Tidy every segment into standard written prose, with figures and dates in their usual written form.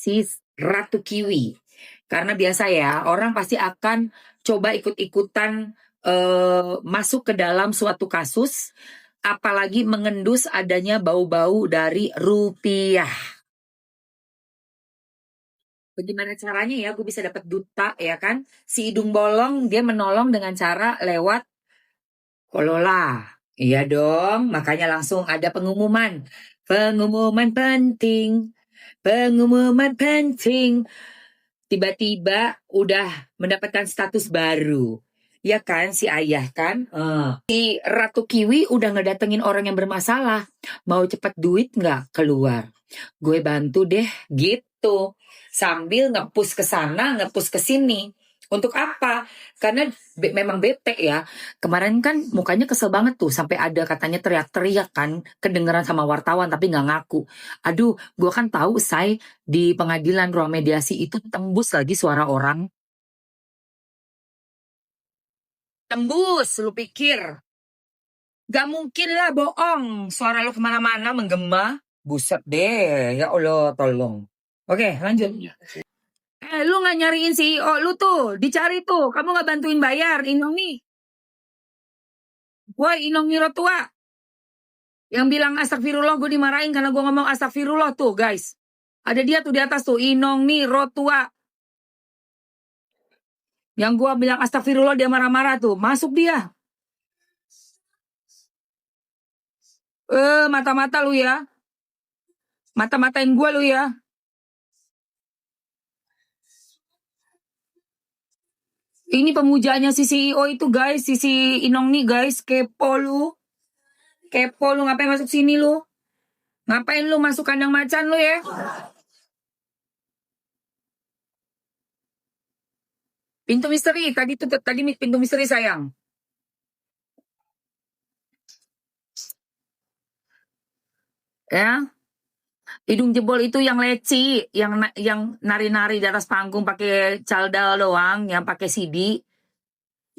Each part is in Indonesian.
si Ratu Kiwi. Karena biasa ya, orang pasti akan coba ikut-ikutan masuk ke dalam suatu kasus, apalagi mengendus adanya bau-bau dari rupiah. Bagaimana caranya ya gue bisa dapat duta ya kan? Si hidung bolong dia menolong dengan cara lewat Kolola. Iya dong, makanya langsung ada pengumuman. Pengumuman penting. Pengumuman penting. Tiba-tiba udah mendapatkan status baru. Ya kan si ayah kan? Si Ratu Kiwi udah ngedatengin orang yang bermasalah. Mau cepet duit nggak keluar? Gue bantu deh gitu. Sambil nge-push ke sana, nge-push ke sini. Untuk apa? Karena memang bete ya. Kemarin kan mukanya kesel banget tuh. Sampai ada katanya teriak-teriak kan. Kedengeran sama wartawan tapi nggak ngaku. Aduh, gue kan tahu say di pengadilan ruang mediasi itu tembus lagi suara orang. Tembus, lu pikir? Gak mungkin lah bohong. Suara lu kemana-mana menggema. Buset deh, ya Allah tolong. Oke, lanjut. Lu gak nyariin CEO lu tuh, dicari tuh. Kamu gak bantuin bayar, Inong nih. Woi, Inong Nirotua. Yang bilang astagfirullah, gue dimarahin karena gue ngomong astagfirullah tuh, guys. Ada dia tuh di atas tuh, Inong Nirotua. Yang gue bilang astagfirullah, dia marah-marah tuh. Masuk dia. Mata-mata lu ya. Mata-matain gue lu ya. Ini pemujanya si CEO itu guys, si Inong nih guys, kepo lu. Kepo lu, ngapain masuk sini lu? Ngapain lu masuk kandang macan lu ya? Pintu misteri, tadi pintu misteri sayang. Ya. Hidung jebol itu yang leci, yang nari-nari di atas panggung pakai caldal doang, yang pakai CD,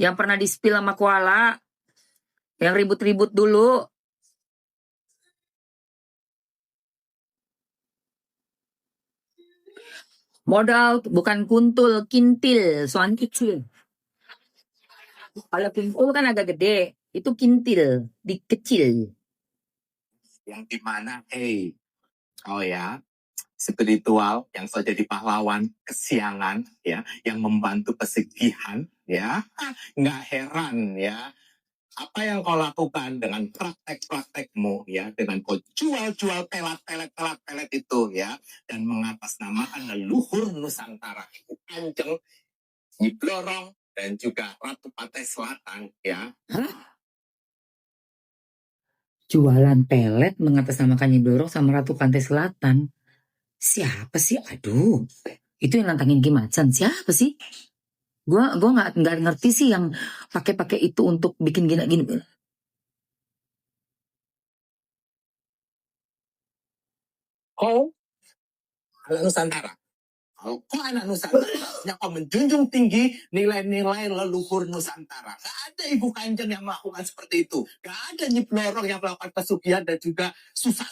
yang pernah di-spill sama koala, yang ribut-ribut dulu. Modal bukan kuntul, kintil, soal kecil. Kalau kuntul kan agak gede, itu kintil, kecil. Yang dimana, oh ya, spiritual yang sudah jadi pahlawan kesiangan ya, yang membantu pesugihan ya, nggak heran ya apa yang kau lakukan dengan praktek-praktekmu ya, dengan kau jual-jual pelet itu ya, dan mengatasnamakan leluhur Nusantara, Kanjeng, Nyi Blorong dan juga Ratu Pantai Selatan ya. Jualan pelet mengatasnamakan Nyi Blorong sama Ratu Pantai Selatan. Siapa sih? Aduh, itu yang nantangin Kim Macan. Siapa sih? Gua nggak ngerti sih yang pakai itu untuk bikin gini. Oh, anak Nusantara. Kok anak Nusantara yang kau menjunjung tinggi nilai-nilai leluhur Nusantara. Gak ada Ibu Kanjeng yang melakukan seperti itu. Gak ada Nyi Blorong yang melakukan pesugihan dan juga susah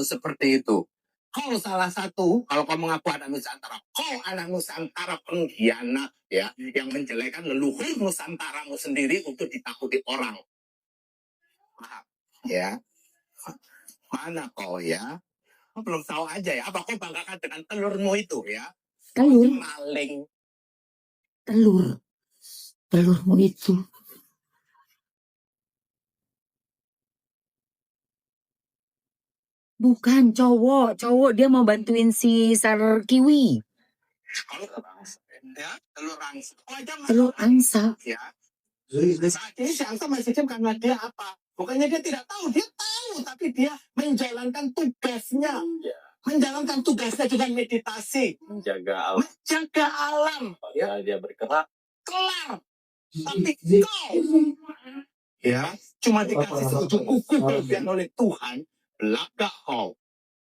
seperti itu. Kau salah satu, kalau kau mengaku anak Nusantara, kau anak Nusantara pengkhianat ya, yang menjelekan leluhur Nusantaramu sendiri untuk ditakuti orang. Maaf ya. Mana kau ya? Kau belum tahu aja ya, apa kau banggakan dengan telurmu itu ya? Telur? Maling. Telurmu itu. Bukan cowok dia mau bantuin si Sar Kiwi. Ya, telur angsa. Telur angsa. Ya. Saat ini si angsa masih hidup karena dia apa? Bukannya dia tidak tahu, dia tahu, tapi dia menjalankan tugasnya. Menjalankan tugasnya dengan meditasi. Menjaga alam. Ya, dia bergerak. Kelar. Tapi kau, ya, cuma dikasih seujung kuku kelebihan oleh Tuhan, belaka kau.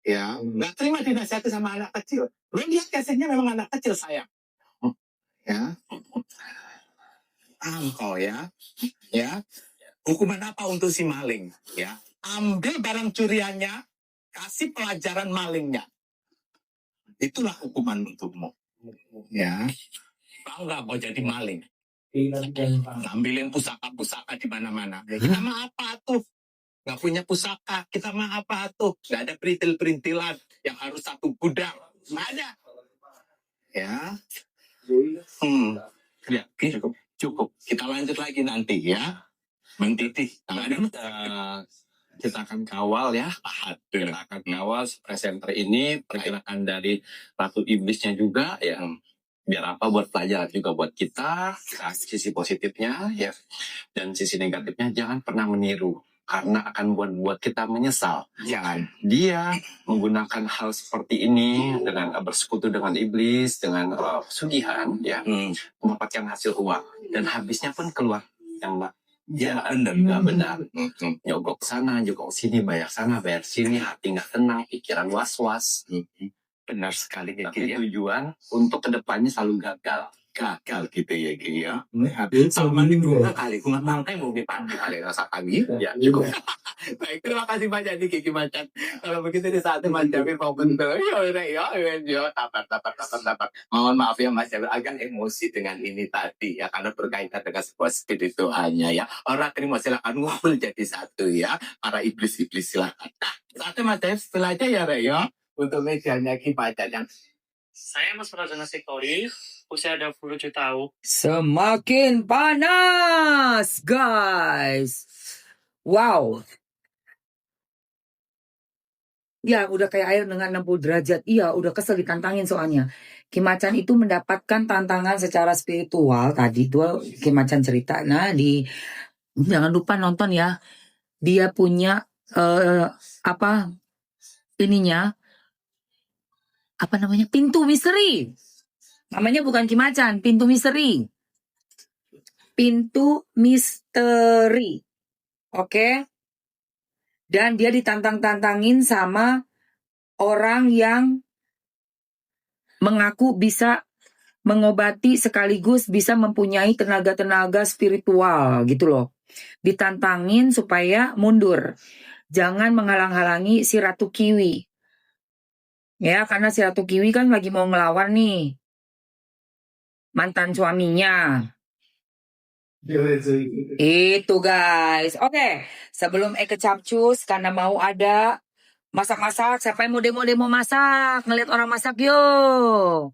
Ya, nggak terima dinasihati sama anak kecil. Lu lihat kasihnya memang anak kecil sayang. Ya, kau ya, hukuman apa untuk si maling? Ya, ambil barang curiannya, kasih pelajaran malingnya. Itulah hukuman untukmu. Ya, kau nggak mau jadi maling. Ambilin pusaka-pusaka di mana-mana. Kita mah apa tuh? Nggak punya pusaka. Kita mah apa tuh? Nggak ada perintil-perintilan yang harus satu gudang. Nggak ada. Ya. Ya, cukup. Cukup. Kita lanjut lagi nanti ya. Bang Titi. Kita akan kawal ya. Kita akan kawal presenter ini, pergerakan dari Ratu Iblisnya juga ya. Biar apa, buat pelajaran juga buat kita, sisi positifnya ya, dan sisi negatifnya jangan pernah meniru karena akan buat kita menyesal. Jangan dia menggunakan hal seperti ini dengan bersekutu dengan iblis, dengan pesugihan ya, mendapatkan hasil uang dan habisnya pun keluar yang ya nggak benar. Nyogok sana, nyogok sini, bayar sana, bayar sini, hati nggak tenang, pikiran was-was. Benar sekali ya, tapi tujuan untuk kedepannya selalu gagal gitu ya, Ki ya. Sama nih kali gua mangkai mau dipanggil kali rasa kami ya cukup. Baik, terima kasih banyak nih Kiki Macan. Kalau begitu di saat Mas Jabir mau bentuk ya tapar. Mohon maaf ya Mas Jabir agak emosi dengan ini tadi ya, karena berkaitan dengan sebuah spiritualnya ya. Orang terima silakan ngobrol jadi satu ya. Para iblis-iblis silakan. Nah, saatnya Mas Jabir setelah aja ya Rey ya. Untuk mejanya Ki Macan yang Saya Mas Pradana Sektori, usia 27 tahun. Semakin panas, guys. Wow. Ya, udah kayak air dengan 60 derajat. Iya, udah kesel ditantangin soalnya. Ki Macan itu mendapatkan tantangan secara spiritual. Tadi tuh Ki Macan cerita. Nah, jangan lupa nonton ya. Dia punya pintu misteri. Namanya bukan Ki Macan, pintu misteri. Pintu misteri. Oke? Dan dia ditantangin sama orang yang mengaku bisa mengobati sekaligus bisa mempunyai tenaga-tenaga spiritual gitu loh. Ditantangin supaya mundur. Jangan menghalang-halangi si Ratu Kiwi. Ya, karena si Ratu Kiwi kan lagi mau ngelawan nih mantan suaminya. Itu guys. Oke, sebelum Eke capcus karena mau ada masak-masak, siapa yang mau demo-demo masak? Ngeliat orang masak yuk.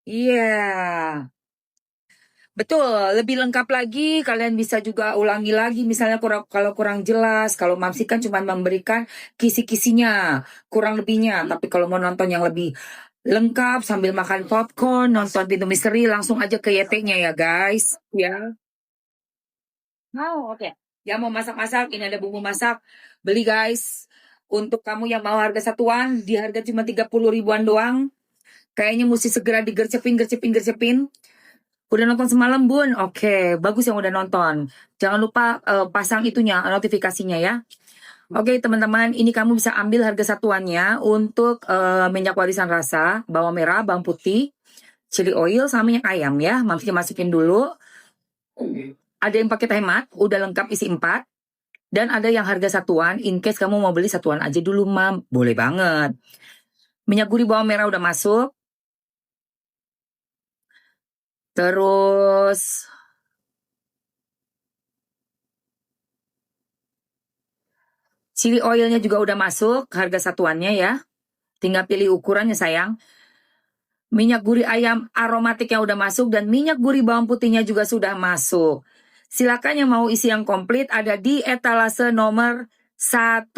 Iya. Betul, lebih lengkap lagi kalian bisa juga ulangi lagi misalnya kalau kurang jelas, kalau Mamsi kan cuma memberikan kisi-kisinya, kurang lebihnya, tapi kalau mau nonton yang lebih lengkap sambil makan popcorn, nonton Pintu Misteri langsung aja ke YT-nya ya guys, ya. Oke. Yang mau masak-masak, ini ada bumbu masak, beli guys. Untuk kamu yang mau harga satuan, di harga cuma 30 ribuan doang. Kayaknya mesti segera digercepin. Udah nonton semalam Bun? Oke, bagus yang udah nonton. Jangan lupa pasang itunya, notifikasinya ya. Oke teman-teman, ini kamu bisa ambil harga satuannya untuk minyak warisan rasa, bawang merah, bawang putih, chili oil, sama minyak ayam ya. Masukin dulu. Ada yang paket hemat, udah lengkap isi 4. Dan ada yang harga satuan, in case kamu mau beli satuan aja dulu Mam. Boleh banget. Minyak gurih bawang merah udah masuk. Terus chili oilnya juga udah masuk, harga satuannya ya. Tinggal pilih ukurannya sayang. Minyak gurih ayam aromatik yang udah masuk dan minyak gurih bawang putihnya juga sudah masuk. Silakan yang mau isi yang komplit ada di etalase nomor 1.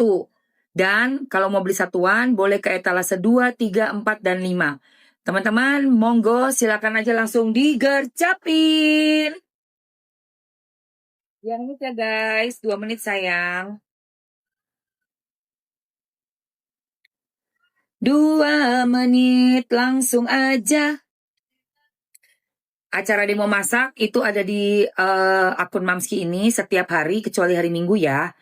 Dan kalau mau beli satuan boleh ke etalase 2, 3, 4, dan 5. Teman-teman, monggo silakan aja langsung digercapin. Yang ini ya guys, 2 menit sayang. 2 menit langsung aja. Acara demo masak itu ada di akun Mamski ini setiap hari kecuali hari Minggu ya.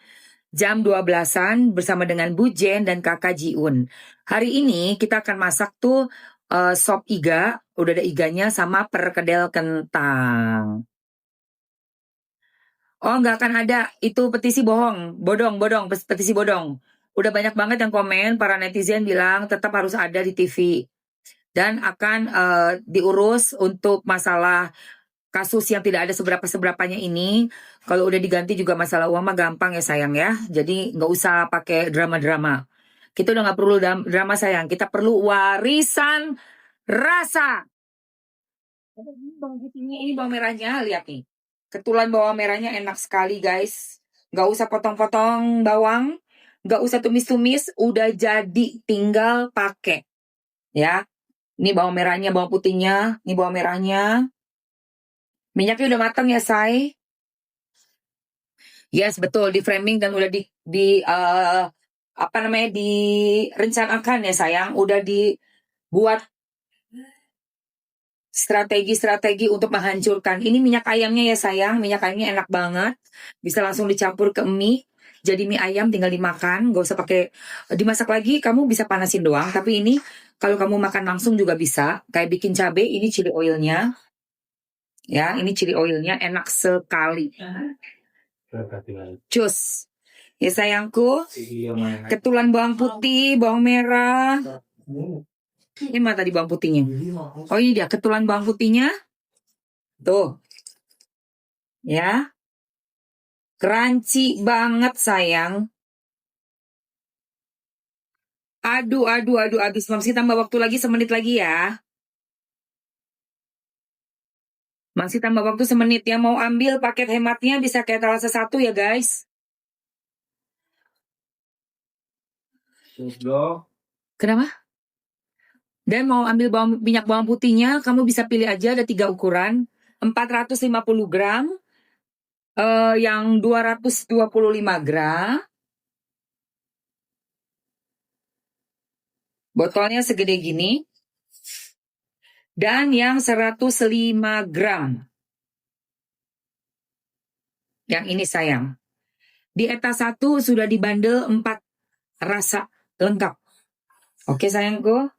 Jam 12-an bersama dengan Bu Jen dan Kakak Jiun. Hari ini kita akan masak tuh sop iga, udah ada iganya sama perkedel kentang. Oh, nggak akan ada, itu petisi bodong, petisi bodong. Udah banyak banget yang komen, para netizen bilang tetap harus ada di TV. Dan akan diurus untuk masalah kasus yang tidak ada seberapa-seberapanya ini. Kalau udah diganti juga masalah uang mah gampang ya sayang ya. Jadi nggak usah pakai drama-drama. Kita udah nggak perlu drama sayang. Kita perlu warisan rasa. Ini bawang merahnya, lihat nih. Ketulan bawang merahnya enak sekali guys. Nggak usah potong-potong bawang. Nggak usah tumis-tumis. Udah jadi, tinggal pakai. Ya. Ini bawang merahnya, bawang putihnya. Ini bawang merahnya. Minyaknya udah matang ya, say? Yes, betul. Di framing dan udah direncanakan ya, sayang. Udah dibuat strategi-strategi untuk menghancurkan. Ini minyak ayamnya ya, sayang. Minyak ayamnya enak banget. Bisa langsung dicampur ke mie. Jadi mie ayam tinggal dimakan. Gak usah pakai dimasak lagi. Kamu bisa panasin doang. Tapi ini kalau kamu makan langsung juga bisa. Kayak bikin cabai, ini chili oilnya. Ya, ini chili oilnya enak sekali. Cus. Ya sayangku. Ketulan bawang putih, bawang merah. Ini mana tadi bawang putihnya? Oh ini dia, ketulan bawang putihnya. Tuh. Ya. Crunchy banget sayang. Aduh. Habis Mamsi tambah waktu lagi semenit lagi ya. Masih tambah waktu semenit ya. Mau ambil paket hematnya bisa kayak Etalase 1 ya guys. Kenapa? Dan mau ambil minyak bawang putihnya, kamu bisa pilih aja, ada 3 ukuran. 450 gram. Yang 225 gram. Botolnya segede gini. Dan yang 105 gram. Yang ini sayang. Di Eta 1 sudah dibandel 4 rasa lengkap. Oke sayangku.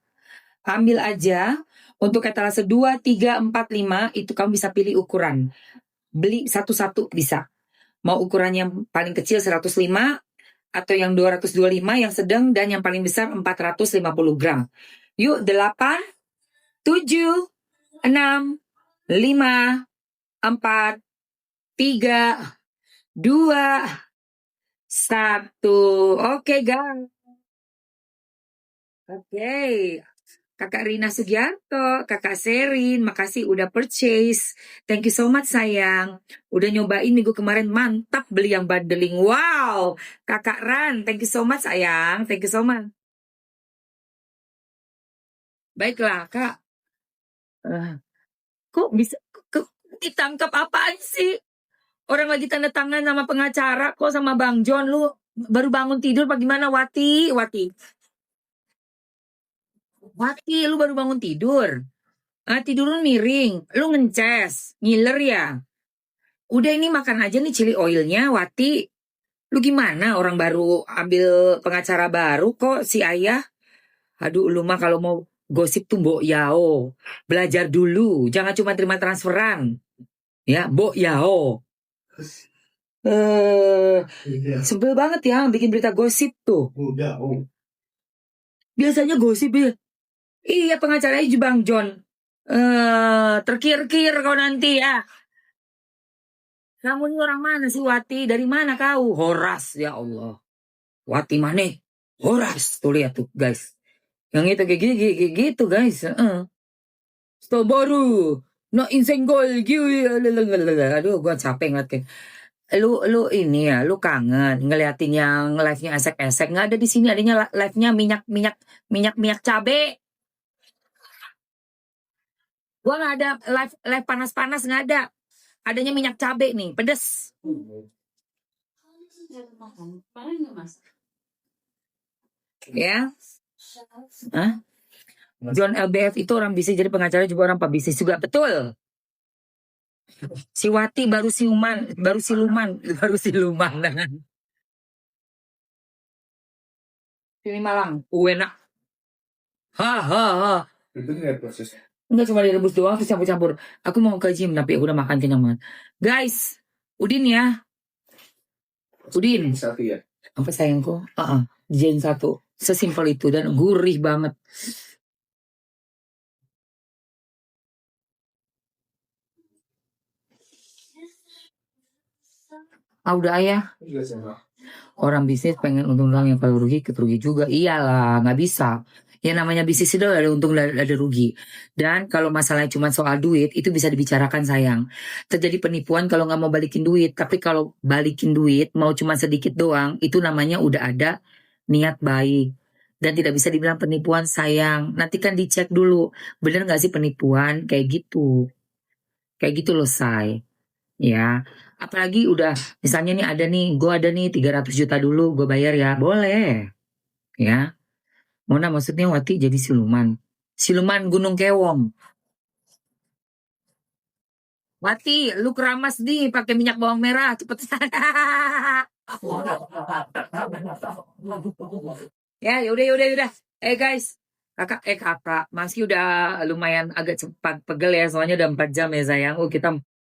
Ambil aja. Untuk Etalase 2, 3, 4, 5 itu kamu bisa pilih ukuran. Beli satu-satu bisa. Mau ukuran yang paling kecil 105 atau yang 225 yang sedang dan yang paling besar 450 gram. Yuk 8, 7, 6, 5, 4, 3, 2, 1. Oke guys. Oke. Kakak Rina Sugiarto, Kakak Serin, makasih udah purchase. Thank you so much sayang. Udah nyobain minggu kemarin, mantap beli yang bundling. Wow, Kakak Ran, thank you so much sayang. Thank you so much. Baiklah Kak. Kok bisa ditangkap apaan sih? Orang lagi tanda tangan sama pengacara kok sama Bang John. Lu baru bangun tidur apa gimana Wati? Wati, lu baru bangun tidur. Tidur lu miring. Lu ngences. Ngiler ya. Udah ini makan aja nih chili oilnya, Wati. Lu gimana? Orang baru ambil pengacara baru kok si ayah. Aduh, lu mah kalau mau gosip tuh Mbok Yao. Belajar dulu. Jangan cuma terima transferan. Ya, Mbok Yao. Sebel banget ya bikin berita gosip tuh. Biasanya gosip ya. Iya pengacaranya Bang John. Terkir-kir kau nanti ya. Kamu ini orang mana sih Wati? Dari mana kau? Horas ya Allah. Wati mana? Horas. Tuh lihat tuh guys. Yang itu kayak gitu guys. Stoboru. No insenggol. Aduh gua capek ngeliat kayak. Lu ini ya, lu kangen ngeliatin yang live-nya esek-esek. Nggak ada di sini, adanya live-nya minyak cabe. Gua nggak ada live panas-panas, nggak ada. Adanya minyak cabe nih, pedes. Ya. Hah? John LBF itu orang bisnis, jadi pengacara juga orang pebisnis juga, betul. Si Wati baru siluman. Sini Malang, enak. Ha. Itu nggak proses. Enggak cuma direbus doang terus campur-campur. Aku mau ke gym tapi udah makan kenyang banget. Guys, Udin ya. Udin. Satu ya. Apa sayangku? dijadiin satu. Sesimpel itu dan gurih banget. Udah ayah. Orang bisnis pengen untung doang, yang kalau rugi ikut rugi juga. Iyalah, nggak bisa. Ya namanya bisnis itu ada untung ada rugi. Dan kalau masalahnya cuma soal duit, itu bisa dibicarakan sayang. Terjadi penipuan kalau nggak mau balikin duit. Tapi kalau balikin duit, mau cuma sedikit doang, itu namanya udah ada niat baik. Dan tidak bisa dibilang penipuan sayang. Nanti kan dicek dulu, bener nggak sih penipuan? Kayak gitu. Kayak gitu loh say. Ya, apalagi udah misalnya nih gue ada nih 300 juta dulu gue bayar ya, boleh. Ya, Mona maksudnya Wati jadi siluman. Siluman Gunung Kewong. Wati, lu keramas nih pakai minyak bawang merah, cepetan. Ya, yaudah. Guys, kakak, masih udah lumayan agak cepat pegel ya, soalnya udah 4 jam ya sayang. Kita